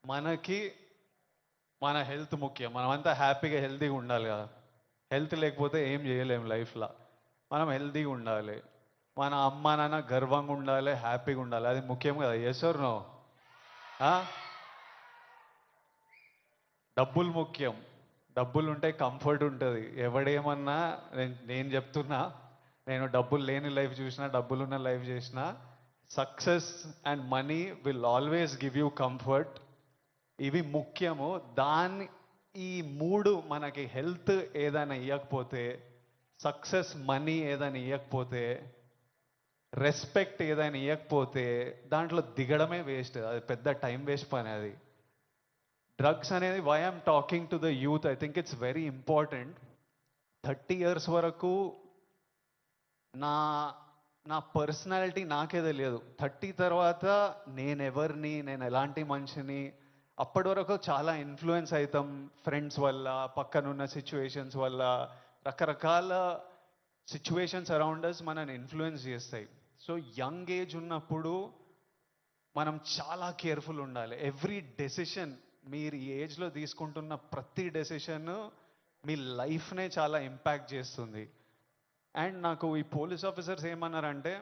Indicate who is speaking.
Speaker 1: మనకి మన హెల్త్ ముఖ్యం. మనమంతా హ్యాపీగా హెల్తీగా ఉండాలి కదా. హెల్త్ లేకపోతే ఏం చేయలేము లైఫ్లో. మనం హెల్తీగా ఉండాలి, మన అమ్మ నాన్న గర్వంగా ఉండాలి, హ్యాపీగా ఉండాలి. అది ముఖ్యం కదా. Yes or no? డబ్బులు ముఖ్యం. డబ్బులు ఉంటే కంఫర్ట్ ఉంటుంది. ఎవడేమన్నా నేను చెప్తున్నా, నేను డబ్బులు లేని లైఫ్ చూసినా, డబ్బులున్న లైఫ్ చేసిన, success and money will always give you comfort. ఇవి ముఖ్యము. ఈ మూడు మనకి హెల్త్ ఏదైనా ఇవ్వకపోతే, సక్సెస్ మనీ ఏదైనా ఇవ్వకపోతే, రెస్పెక్ట్ ఏదైనా ఇవ్వకపోతే దాంట్లో దిగడమే వేస్ట్. అది పెద్ద టైం వేస్ట్ పని. అది డ్రగ్స్ అనేది, why I'm talking to the youth, I think it's very important. 30 years వరకు నా నా పర్సనాలిటీ నాకే తెలియదు. 30 తర్వాత నేనెవరిని, నేను ఎలాంటి మనిషిని, అప్పటి వరకు చాలా ఇన్ఫ్లుయెన్స్ అవుతాం ఫ్రెండ్స్ వల్ల, పక్కనున్న సిచ్యువేషన్స్ వల్ల. రకరకాల సిచ్యువేషన్స్ అరౌండ్ అస్ మనని ఇన్ఫ్లుయెన్స్ చేస్తాయి. సో యంగ్ ఏజ్ ఉన్నప్పుడు మనం చాలా కేర్ఫుల్ ఉండాలి. ఎవ్రీ డెసిషన్, మీరు ఈ ఏజ్లో తీసుకుంటున్న ప్రతి డెసిషన్ మీ లైఫ్నే చాలా ఇంపాక్ట్ చేస్తుంది. అండ్ నాకు ఈ పోలీస్ ఆఫీసర్స్ ఏమన్నారంటే,